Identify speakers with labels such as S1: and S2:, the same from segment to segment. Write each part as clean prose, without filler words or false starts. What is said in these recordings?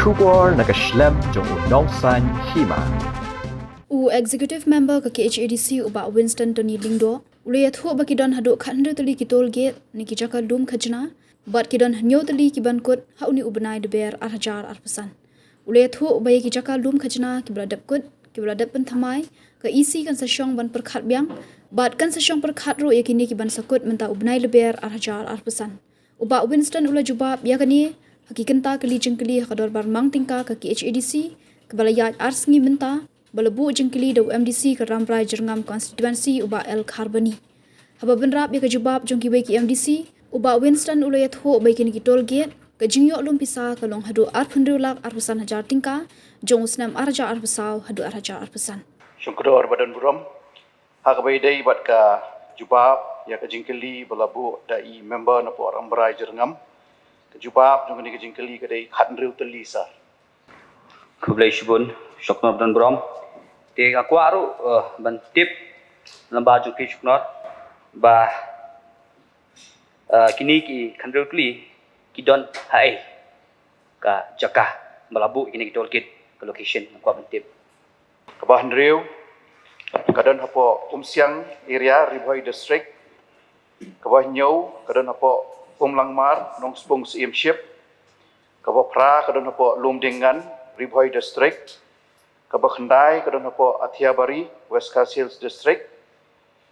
S1: Shubor nakashlem jong unong san hima.
S2: Executive member ka KHADC uba Winston Tony Lingdo ulaya thu bakidon hadu khandre tali kitol gate ni kijaka lum khajna bat kidon hanyo tali kiban kut hauni ubnai de ber arhajar arpasan ulaya thu ubaya kijaka lum khajna kibladap kut kibladap pen thamai ka isi kan sasyong ban perkhat biang bat kan sasyong perkhat ro yakini kiban sakut menta ubnai le ber arhajar arpasan uba Winston ula jubab yakani hakikanta kali jengkeli hakador bar mang tingka ka KHADC kebalayat arsngi menta balabu jengkeli da UMDC ke Rambrai Jerngam konstituensi uba El Kharbani. Haba benrap ya kejubab jongki baiki MDC uba Winston ulayat ho baiki ni kitol gate ke jingyok lum pisa ke long hadu arpundru lak arpasan hajar tingka jong usnam arja arpasau hadu arja arpasan.
S3: Syukur badan buram. Hak baidai bat ka jubab ya ke jengkeli balabu dai member na po Rambrai Jerngam. Ke jubab jongki ni ke jengkeli ke dai khandriu telisa.
S4: Kublai shibun syuknor badan buram. Te aku aru bantip lamba jungki syuknor bah kini ki khandriu tli kidon hai ka Jakah Melabu kini kitol kit ke location aku bantip
S3: Kabah Handriu kadon hapo Umsiang area Ribhoi district kabah Nyau kadon hapo Langmar nong Spung Siemship kabah Pra kadon hapo Lumdingan Ribhoi district kabah Khendai kadon hapo Athiabari West Khasi Hills district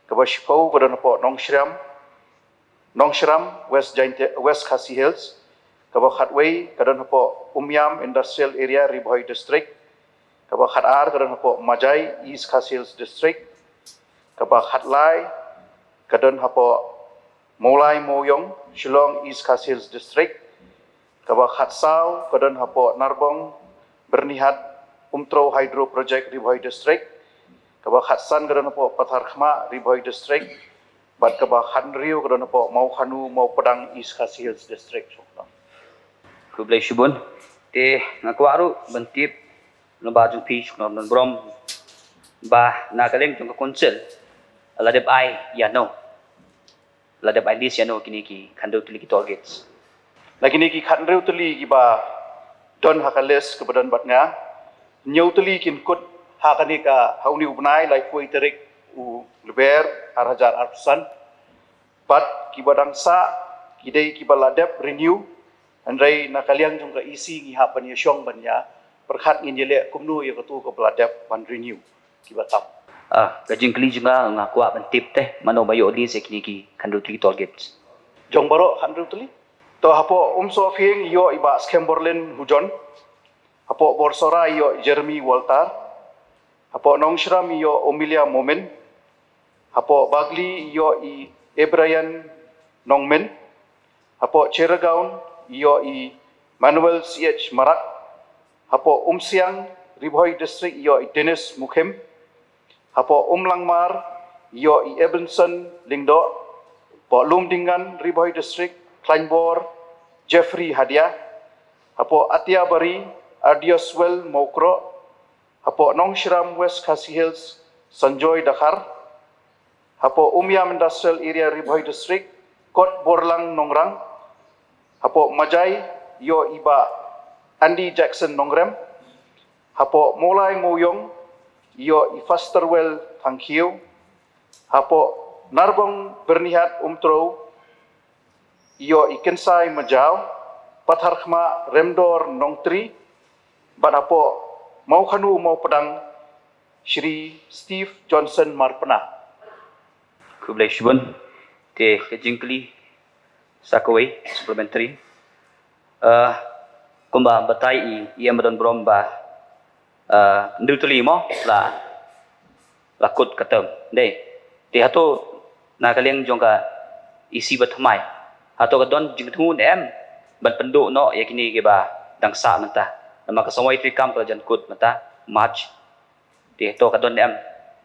S3: kabah Shipau kadon hapo Nongshram West Khasi Hills kabah Khatwei kadon hapo Umyam industrial area Ribhoi district kabah Khatar kadon hapo Majai East Khasi Hills district kabah Khatlai kadon hapo Molai Moyong Shillong East Khasi Hills district kabah Khatsau kadon hapo Narbong Bernihat Umtro Hydro Project Ribhoi district kabah Khatsan kadon hapo Pathar Khma Ribhoi district bat kabah Khandriu kadon hapo Mau Khanu Mau Padang East Khasi Hills district.
S4: Kublai shibun te aku aru bantip lamba jungki syuknor badan buram bah nakaleng jong ka konsel ladep ai yano ladep ai lis yano kini ki khandriu tli ki targets
S3: Lagi ni ki Khandriu teli ki ba don hakales ke badan batnga nyau teli kin kut hakani ka hauni ubnai lai pui terik u leber arhajar arsan bat ki badang sa kidai ki baladep renew andrai nakaliang jong ka isi ngi hapan ya syong banya perkhat ngin jele kumnu ya ketu ka baladep ban renew ki batam
S4: kajing kli junga ngaku bantip teh mano bayo li se kini ki khandriu tli ki targets
S3: jong baro Khandriu teli to hapo umso fieng yo iba Skemborlen hujon hapo Borsora yo Jeremy Walter hapo Nongshram yo Omilia Momen hapo Bagli yo i Ebrian Nongmen hapo Cheragaon yo i Manuel CH Marak hapo Umsiang Ribhoi district yo i Dennis Mukhem hapo Langmar yo i Ebenson Lingdo hapo Lumdingan Ribhoi district Kleinbor Jeffrey Hadia hapo Atiabari Ardioswell Mokro hapo Nongshram West Khasi Hills Sanjoy Dakhar hapo Umyam Industrial Area Ribhoi District Kot Borlang Nongrang hapo Majai yo iba Andy Jackson Nongrem hapo Molai Moyong yo i Fasterwell Thangkhiu hapo Narbong Bernihat Umtro yo i Kensai Majau Pathar Khma Remdor Nongtri banapo Mau Khanu Mau Padang Shri Steve Johnson Marpana.
S4: Kublai shibun te kajing kli sakawai supplementary kumba batai i badan buram ba ndu tuli mo la lakut katam dei te hato nakaliang jongka isi batmai hato kadon jingthun ban pendu no yakini ke ba dangsa menta nama kasawai trikam pelajan kut mata march te to kadon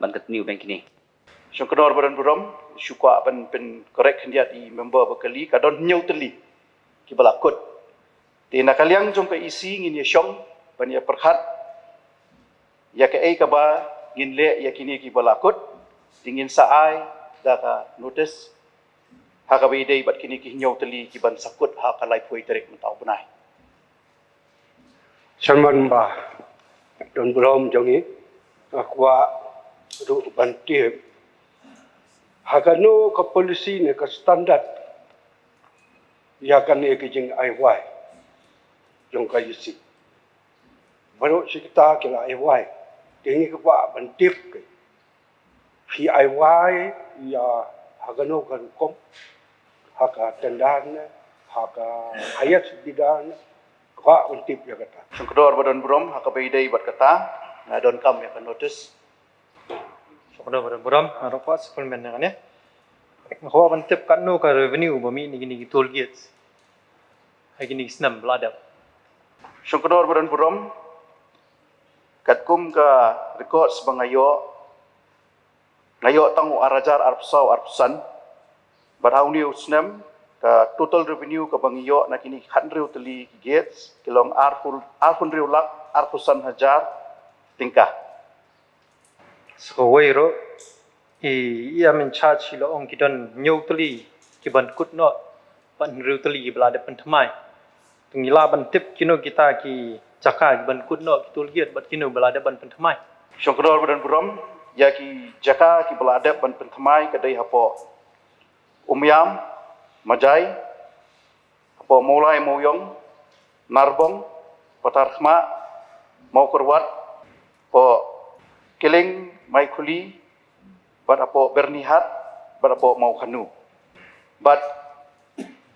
S4: ban katniu bank kini
S3: Syukur badan buram syukwa ban pen korek hendiat i member bekali kadon nyau teli ki balakut te nakaliang jong ka isi ngin ye syong ban ya perkhat ya ke ai ka ba ngin le yakini ki balakut dingin saai da ka notice ha ka bidei bat kini ki nyau teli ki ban sakut ha ka lai pui terik mentau benai
S5: Salman ba don belum jongi akwa ru banti hagano ka polisi ne ka standard ya kan e kijing ai wai jong ka yisi baru kita kila ai wai tingi ka ba bantip ke fi ai wai ya hagano ka kom haka tendan haka hayat bidan kwa bantip ya kata
S3: Syukur badan Brom hakabaydai bat kata ngadon kam ya kan notice.
S6: Syukur beram arafa supplement kan ya. Kau bantip kan no ka revenue bami ni toll gates. Hai gini snam bladap.
S3: Syukur badan Brom katkum ka record sebangayo ngayo tangu arajar arpsau arpsan barhauni usnam ka total revenue ka bangiyo na kini 100 teli gates kilong arpun lak arpusan hajar tingkah.
S6: So wairo ia men charge lo ong kidon nyotli kiban kutno pan rutli bladap pentamai. Tungila bantip kino kita ki jaka kiban kutno toll gate bat kino bladap ban pentamai.
S3: Syukur badan Brom ya ki jaka ki beladap ban pentamai kadai hapo umyam Majai, apa mulai moyong, narbong, patarkhma, mau kerwat, apa keling, mai kuli, bat apa bernihat, bat apa mau kanu. Bat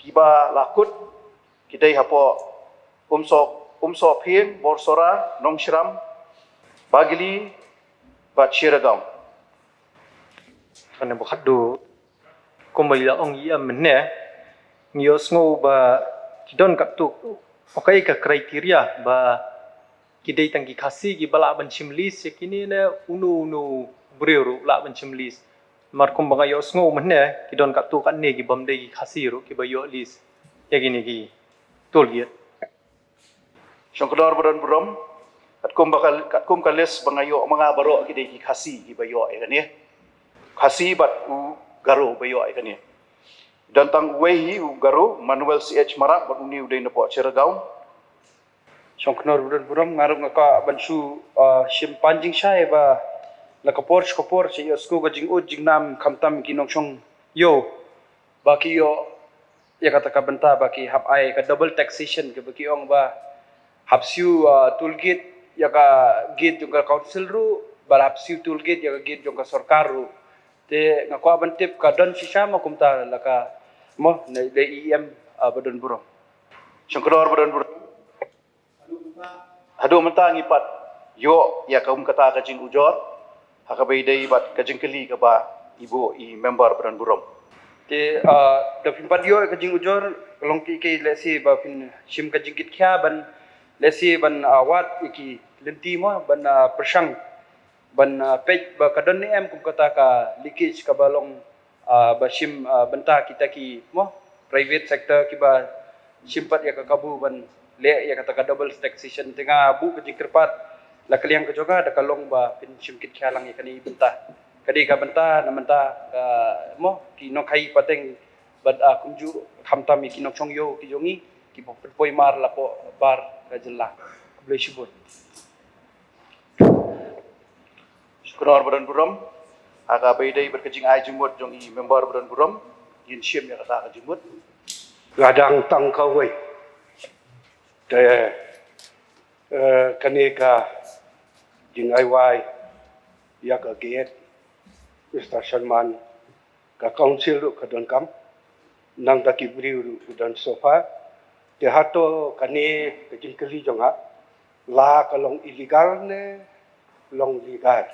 S3: kiba lakut, kita apa umso ping, borsora, nong shram, bagili, bat shiragam.
S6: Karena bukat do kumala ong ia menne ngios ngo ba kidon kap tu okay ka kriteria ba kidai tangki khasi gi bala ban chimlis yakini ne unu breu la ban chimlis mar kum banga yos ngo menne kidon kap tu kan ne gi bamde gi khasi ro ki ba yo lis yakini gi tol gi
S3: Syukur badan Brom katkum kales bangayo mga baro kidai ki khasi gi bayo kan ya. Khasi bat u garo bayo ai kan ya. Dan tang wehi u garo Manuel CH Marak bat uni udai napo Ceragau.
S5: Syongknor buram ngaruk ngaka bansu simpanjing syai ba la kapor si yosku ga jing jing nam kamtam kinong syong yo baki yo ya kata ka benta baki hap ai ka double taxation ke baki ong ba hapsiu tool gate ya ka gate yung ka council ru ba hapsiu tool gate ya ka gate yung ka sarkar ru te ngakwa bantip ka don si sama kumta la ka mo na IEM badon buram.
S3: Syukur badan Brom. Hadu mentang ipat yo ya kaum kata kajing ujor hakabaydai bat kajing keli ka ba ibu I member badan Brom.
S5: Te da pimpat yo kajing ujor long ki lesi ba pin sim kajing kit kya ban lesi ban wat iki lenti mo ban persang ban page ba kadon ni em kum kata ka leakage ka balong ba sim benta kita ki mo private sector ki ba simpat ya ka kabu ban le ya kata ka double taxation tinga bu kajing kerpat la kaliang ka joga da kalong ba pin sim kit kya lang ikani benta kadi ka benta na menta mo ki no khai pateng bad kumju khamtam ki no chong yo ki jongi ki poi mar la po bar ka jella boleh syubut.
S3: Syukur badan Brom hakabaydai berkajing ai jumut jong I member badan Brom yin sim ya kata ka jumut
S5: Gadang tang kawai te kaneka jing ai wai ya ka get Mr. Salman ka council ru ka don kam nang da ki briu ru don sofa te hato kane ka jing kali jonga la ka long illegal ne long legal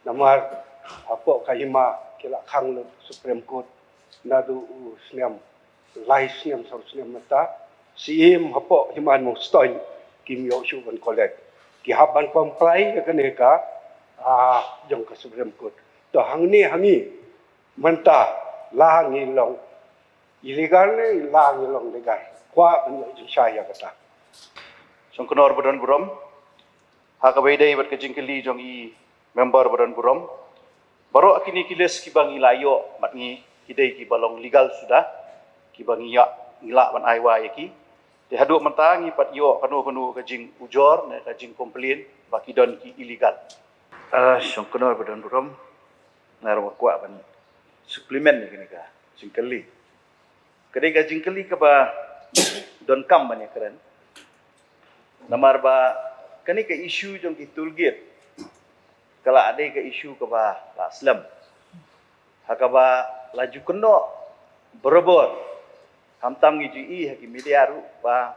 S5: namar apo ka hima kila khang lo Supreme Court na du sniam lai sniam so sniam mata sim hapo himan mo stoy kim yo shu ban collect ki haban comply ka kaneka jong ka Supreme Court to hangi manta la hangi long illegal ne la hangi long legal kwa ban yo saya kata
S3: Syukur badan Brom hakabaydai berkajing keli jong I member badan Brom baru akini kiles ki bangi layo matngi kidai ki balong legal sudah ki bangi ya ngila ban aiwa yaki Di haduk mentangi pat yo kanu kajing ujor ne kajing komplain baki don ki illegal. Songkonor badan burom ngarong kwa ban suplemen ni kini ka jingkeli. Kedai ka jingkeli ka ba don kam ban ya keren. Namar ba kani ka isu jong ki toolgate. Kalau ada ka isu ka ba la Islam. Hakaba laju keno berobor. Hamtam ngi ji haki media ru ba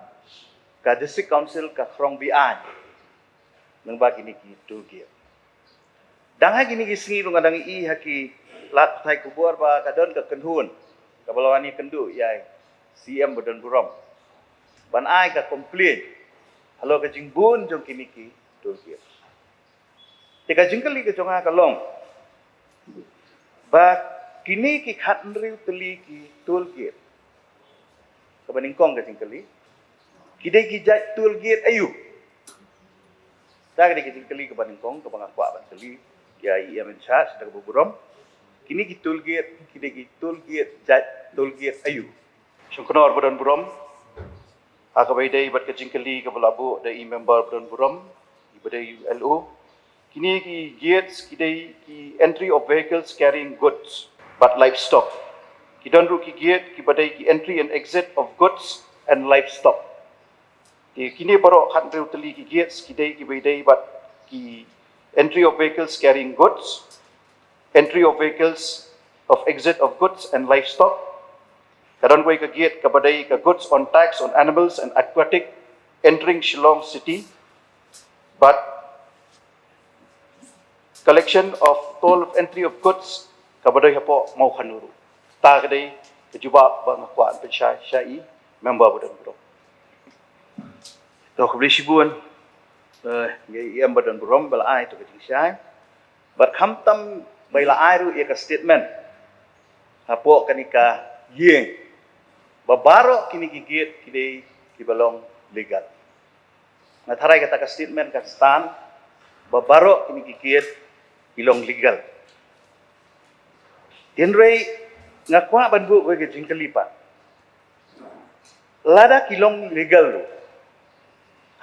S3: ka district council ka krong bian. Nang ba kini ki toolgate. Dang ha kini ki singi rung adang haki lat thai kubur ba ka don ka kenhun. Ka balawani kendu yai CM badan burom. Ban ai ka complain. Halo ka jingbun jong kini ki toolgate. Tika jingkeli ke jonga kalong. Ba kini ki khat nriu teli ki toolgate. Kabaning kong ke jingkeli. Kidai ki jat toolgate ayu. Tak ki jingkeli ke baning kong ke bangakwa ban teli. Ya ia menchat sedang buburom. Kini ki toolgate kidai ki toolgate jat toolgate ayu. Sungkonor badan burom. Akabai dai bat ke jingkeli ke belabu dai member badan burom. Ibadai LO. Kini ki gates kidai ki entry of vehicles carrying goods but livestock. Kidon ru ki gate ki badai ki entry and exit of goods and livestock. Di kini baro khat ru teli ki gates kidai ki badai but ki entry of vehicles carrying goods, entry of vehicles of exit of goods and livestock. Kadon wai ka gate ka badai ka goods on tax on animals and aquatic entering Shillong city but collection of toll of entry of goods kabaday hapo mau khanuru ta kadai kejuba bang kwa pensyai syai member badan burom to khabli sibun ngai em badan burom bala ai to kajing syai bat kham tam baila ai ru ya ka statement hapo kanika yeng babaro kini gigit kidai kibalong legal na tharai kata ka statement ka stan babaro kini gigit ilong legal. Tinrei ngakwa banbu we ke jingkeli pa. Lada kilong legal lo.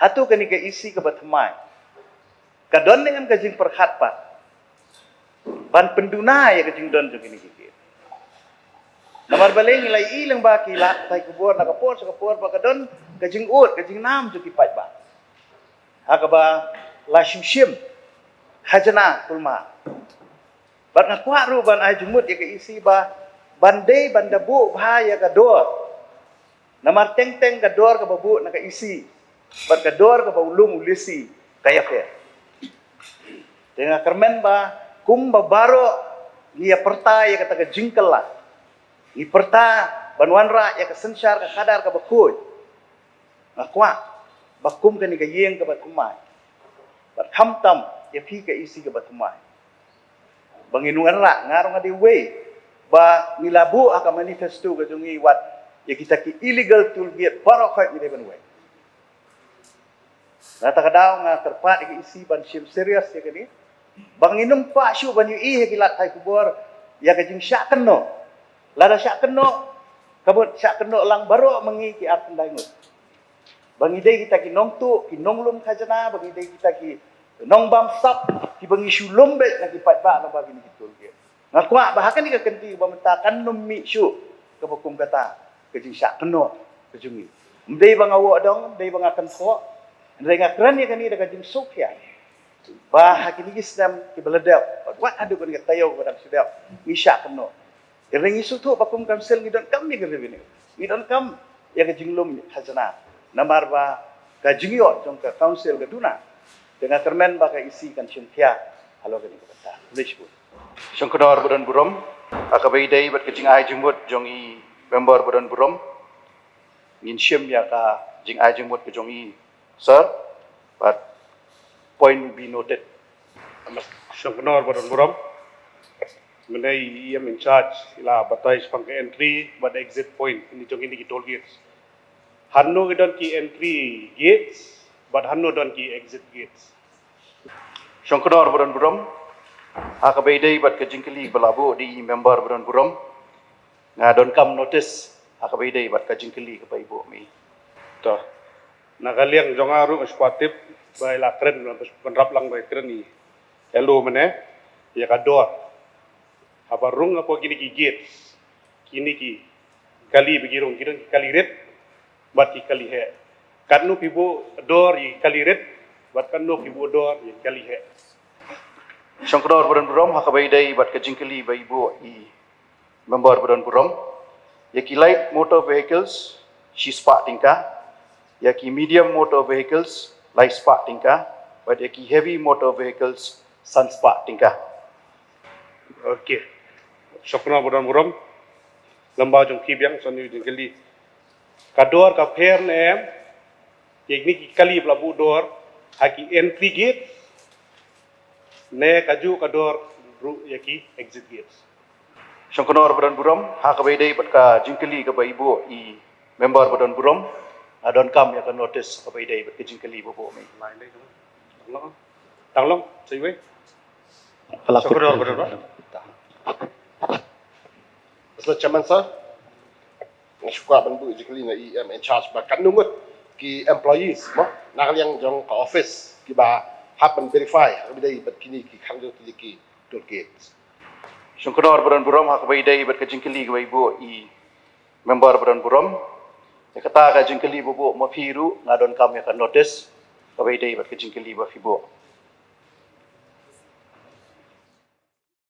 S3: Hatu kani ke isi ke batmai. Kadon dengan ke jing perhat pa. Ban penduna ya ke jing don jong kini gigit. Namar baleng nilai ilang ba kila tai kubur na kapor sa kapor pa kadon ke jing ut ke jing nam jong kipat ba. Hakaba la shim hajana kulma. Bat ngakwa ru ban ai jumut ya ke isi ba bandai bandabu bahaya ka dor. Namar teng-teng ka dor ka babu na ka isi. Bat ka dor ka baulum ulisi kaya ke. Dengan kermen ba kum babaro nia perta ya kata ka jingkel lah. I perta banwanra ya ka sensar ka kadar ka bakuy. Ngakwa bakum ka ni ka yeng ka batumai. Bat hamtam ya pi ka isi ka batumai. Banginungan ra ngarong adi way ba nilabu aka manifesto ka jungi wat ya kita ki illegal toolgate barokhat ni deban way. Nata kadaw nga terpat ki isi ban sim serious ya kani. Banginum pa syu ban yu i kilat hai kubur ya ka jing syak keno. Lada syak keno kabut syak keno lang baro mengi ki ap ndaingut. Bangidai kita ki nong tu ki nong lum khajana bangidai kita ki nong bam sap ki bangi syulum bet nak ipat ba na bagi ni betul ke ngakwa bahakan ni ka kenti ba mentakan num mi syu ke hukum kata ke jing syak keno ke jungi mdei bang awo dong mdei bang akan kho ndai ngakran ya kani da ka jing sok ya ba hakini islam ki beledap wat adu kan ka tayo ba sedap ni syak keno ring isu tu hukum kamsel ni don kam ni ke ni don kam ya ke jing lum khajana namar ba ka jing yo jong ka council ke duna dengan kermen baka isi kan syuntia halo kini kata boleh sebut Songkonor badan burom akabai dai bat kecing ai jumut jongi member badan burom ngin syem ya ka jing ai jumut ke jongi sir but point will be noted
S5: Songkonor badan burom menai ia in charge ila batai spangke entry but exit point ini jong ini ki toll gates hanno gedon ki entry gates but hanno don ki exit gates.
S3: Songkonor badan burom akabai dai bat kejingkeli belabu di member badan burom nga don kam notice akabai dai bat kejingkeli ke ibu mi
S5: Toh. Nakaliang jongaru espatif by la kren penrap lang by kren ni. Hello mene ya kador. Habarung apa kini ki gates. Kini ki kali begirung kini kali red bat ki kali he. Kanu pibo door yi kali red bat kanu pibo door yi kali he.
S3: Syangkudor Badan Burom hakabai dai bat kajingkali bai ibu i member Badan Burom. Yaki light motor vehicles she spark tingka. Yaki medium motor vehicles light spark tingka. But yaki heavy motor vehicles sun spark tingka.
S5: Okey. Syukran Badan Burom. Lembau jong kibyang sonu jengkeli. Kador ka pher nem. Yek ni kali pelabu door haki entry gate. Ne kaju kador ru yaki exit gates.
S3: Syangkudor Badan Burom hakabai dai bat ka jingkali ka bai ibu i member Badan Burom. Adon kam ya kan notice hakabai dai bat ka jingkali bobo mai.
S5: Lain dai tu. Tanglong, siwe.
S6: Syukur Badan.
S7: Mr. Chairman, sir, syukur bantu jikli na EM in charge ba kanungut ki employees mo nakaliang jong ka office ki ba happen verify bidai bat kini ki khangjo ki tool gates.
S3: Syangkudor Badan Burom hakabai dai bat ka jingkali ka bai ibu i member Badan Burom. Ya kata ka jingkali bobo mafiru ngadon kam ya kan notice kabai dai bat ka jingkali ba fibo.